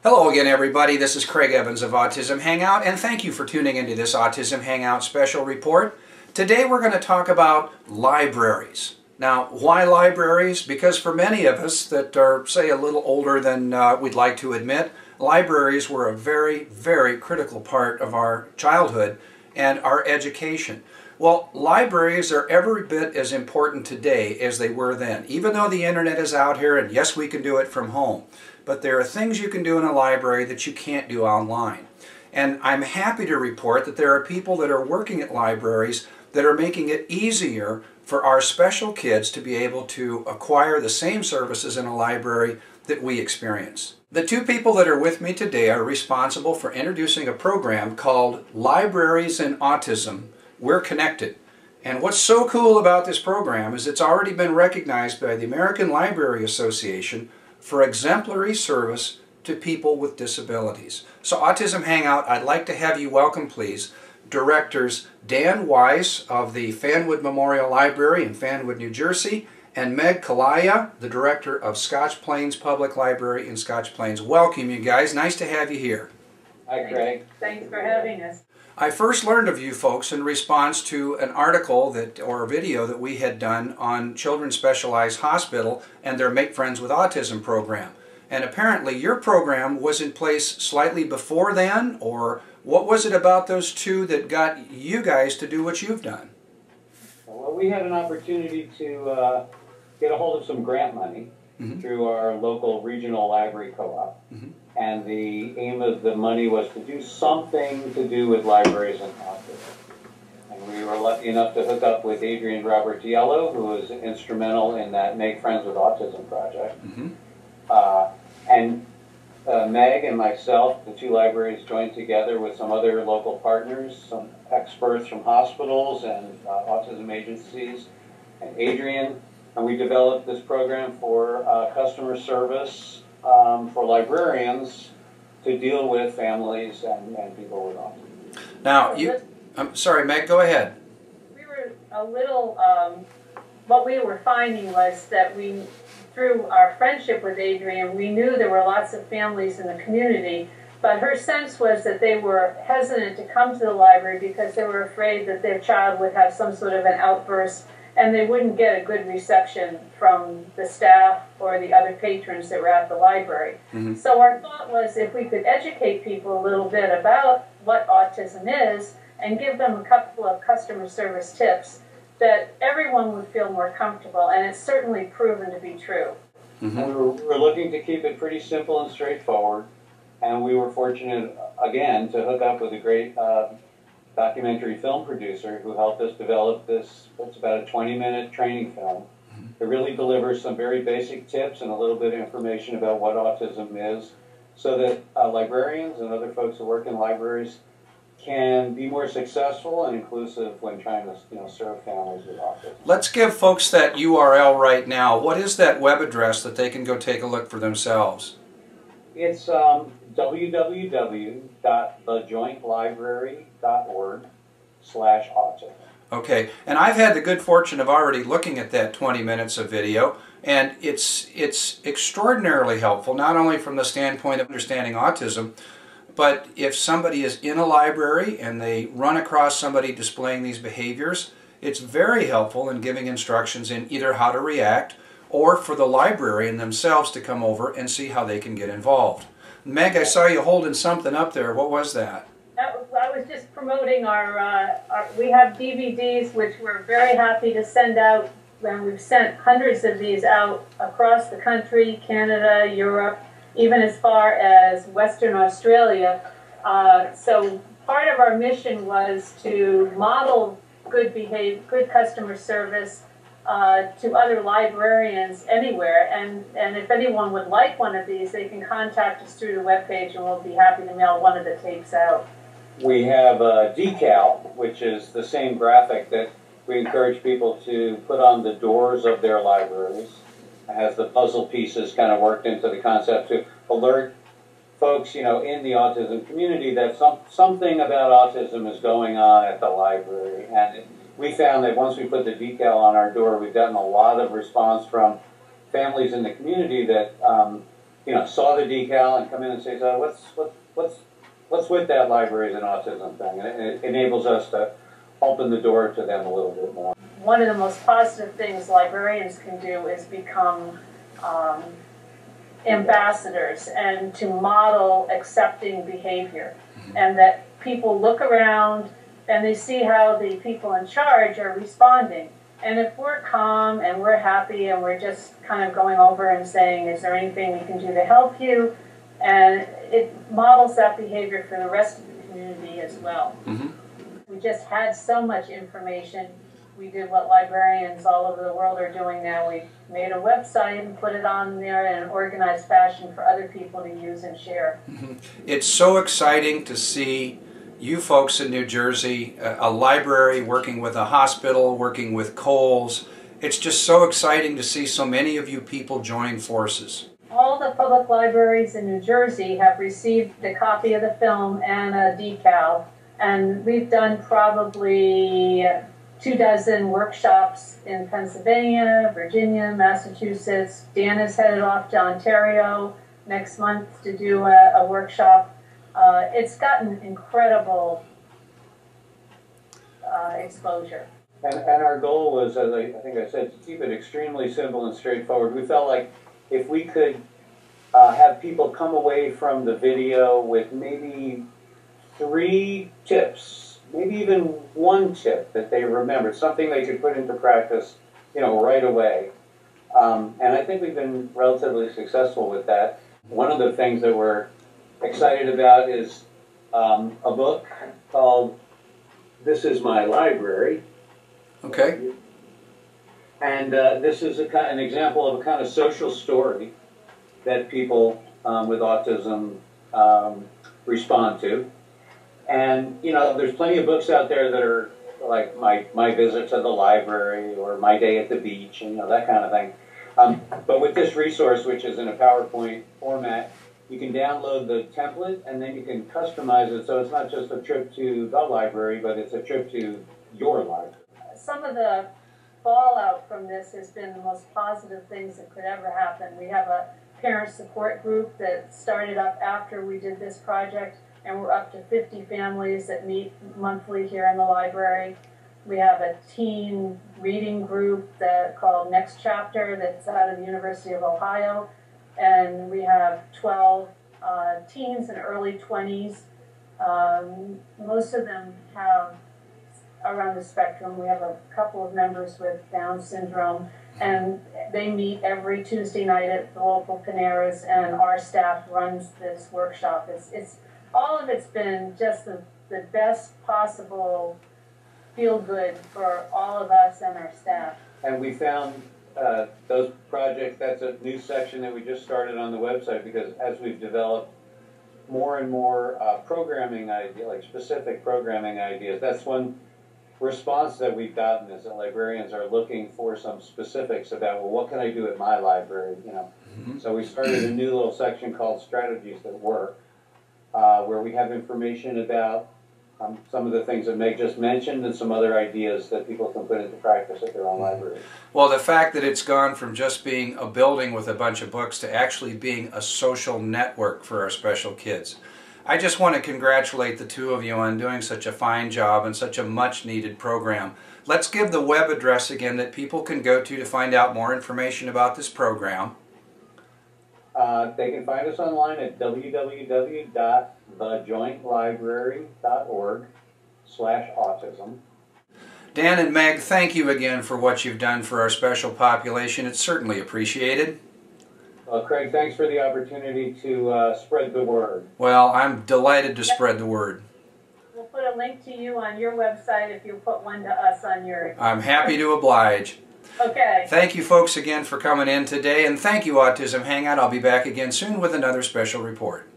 Hello again, everybody. This is Craig Evans of Autism Hangout, and thank you for tuning into this Autism Hangout special report. Today we're going to talk about libraries. Now, why libraries? Because for many of us that are, say, a little older than we'd like to admit, libraries were a very, very critical part of our childhood and our education. Well, libraries are every bit as important today as they were then, even though the internet is out here, and yes, we can do it from home. But there are things you can do in a library that you can't do online. And I'm happy to report that there are people that are working at libraries that are making it easier for our special kids to be able to acquire the same services in a library that we experience. The two people that are with me today are responsible for introducing a program called Libraries and Autism. We're Connected. And what's so cool about this program is it's already been recognized by the American Library Association for exemplary service to people with disabilities. So Autism Hangout, I'd like to have you welcome, please, Directors Dan Weiss of the Fanwood Memorial Library in Fanwood, New Jersey, and Meg Kolaya, the Director of Scotch Plains Public Library in Scotch Plains. Welcome, you guys. Nice to have you here. Hi, Craig. Thanks for having us. I first learned of you folks in response to an article or a video that we had done on Children's Specialized Hospital and their Make Friends with Autism program. And apparently your program was in place slightly before then, or what was it about those two that got you guys to do what you've done? Well, we had an opportunity to get a hold of some grant money through our local regional library co-op. And the aim of the money was to do something to do with libraries and autism. And we were lucky enough to hook up with Adrian Robertiello, who was instrumental in that Make Friends with Autism project. Meg and myself, the two libraries, joined together with some other local partners, some experts from hospitals and autism agencies, and Adrian, and we developed this program for customer service for librarians to deal with families and people with autism. Now, I'm sorry, Meg, go ahead. We were a little, what we were finding was that through our friendship with Adrian, we knew there were lots of families in the community, but her sense was that they were hesitant to come to the library because they were afraid that their child would have some sort of an outburst and they wouldn't get a good reception from the staff or the other patrons that were at the library. So our thought was if we could educate people a little bit about what autism is and give them a couple of customer service tips, that everyone would feel more comfortable, and it's certainly proven to be true. We were looking to keep it pretty simple and straightforward, and we were fortunate, again, to hook up with a great documentary film producer who helped us develop this. It's about a 20-minute training film. It really delivers some very basic tips and a little bit of information about what autism is, so that librarians and other folks who work in libraries can be more successful and inclusive when trying to serve families with autism. Let's give folks that URL right now. What is that web address that they can go take a look for themselves? It's www.thejointlibrary.org/autism. Okay, and I've had the good fortune of already looking at that 20 minutes of video, and it's extraordinarily helpful, not only from the standpoint of understanding autism, but if somebody is in a library and they run across somebody displaying these behaviors, it's very helpful in giving instructions in either how to react or for the librarian themselves to come over and see how they can get involved. Meg, I saw you holding something up there. What was that? I was just promoting we have DVDs which we're very happy to send out, and we've sent hundreds of these out across the country, Canada, Europe, even as far as Western Australia. So part of our mission was to model good customer service to other librarians anywhere. And if anyone would like one of these, they can contact us through the webpage and we'll be happy to mail one of the tapes out. We have a decal, which is the same graphic that we encourage people to put on the doors of their libraries. It has the puzzle pieces kind of worked into the concept to alert folks, in the autism community that something about autism is going on at the library. And we found that once we put the decal on our door, we've gotten a lot of response from families in the community that saw the decal and come in and say, so what's with that libraries and autism thing? And it enables us to open the door to them a little bit more. One of the most positive things librarians can do is become ambassadors and to model accepting behavior, and that people look around and they see how the people in charge are responding. And if we're calm and we're happy and we're just kind of going over and saying, is there anything we can do to help you? And it models that behavior for the rest of the community as well. Mm-hmm. We just had so much information. We did what librarians all over the world are doing now. We made a website and put it on there in an organized fashion for other people to use and share. Mm-hmm. It's so exciting to see you folks in New Jersey, a library working with a hospital, working with Kohl's. It's just so exciting to see so many of you people join forces. All the public libraries in New Jersey have received a copy of the film and a decal, and we've done probably 24 workshops in Pennsylvania, Virginia, Massachusetts. Dan is headed off to Ontario next month to do a workshop. It's gotten incredible exposure. And our goal was, as I think I said, to keep it extremely simple and straightforward. We felt like if we could have people come away from the video with maybe 3 tips, maybe even 1 tip that they remembered, something they could put into practice, right away. And I think we've been relatively successful with that. One of the things that we're excited about is a book called This Is My Library. Okay. And this is an example of a kind of social story that people with autism respond to. And, there's plenty of books out there that are like my visit to the library or my day at the beach, and, that kind of thing. But with this resource, which is in a PowerPoint format, you can download the template and then you can customize it so it's not just a trip to the library, but it's a trip to your library. Some of the fallout from this has been the most positive things that could ever happen. We have a parent support group that started up after we did this project, and we're up to 50 families that meet monthly here in the library. We have a teen reading group called Next Chapter that's out of the University of Ohio, and we have 12 teens in early 20s. Most of them have around the spectrum. We have a couple of members with Down syndrome, and they meet every Tuesday night at the local Panera's, and our staff runs this workshop. It's all of it's been just the best possible feel-good for all of us and our staff. And we found those projects, that's a new section that we just started on the website, because as we've developed more and more programming ideas, like specific programming ideas, that's one response that we've gotten is that librarians are looking for some specifics about, well, what can I do at my library, Mm-hmm. So we started a new little section called Strategies That Work, where we have information about some of the things that Meg just mentioned and some other ideas that people can put into practice at their own library. Well, the fact that it's gone from just being a building with a bunch of books to actually being a social network for our special kids. I just want to congratulate the two of you on doing such a fine job and such a much-needed program. Let's give the web address again that people can go to find out more information about this program. They can find us online at www.thejointlibrary.org/autism. Dan and Meg, thank you again for what you've done for our special population. It's certainly appreciated. Well, Craig, thanks for the opportunity to spread the word. Well, I'm delighted to spread the word. We'll put a link to you on your website if you put one to us on yours. I'm happy to oblige. Okay. Thank you folks again for coming in today, and thank you Autism Hangout. I'll be back again soon with another special report.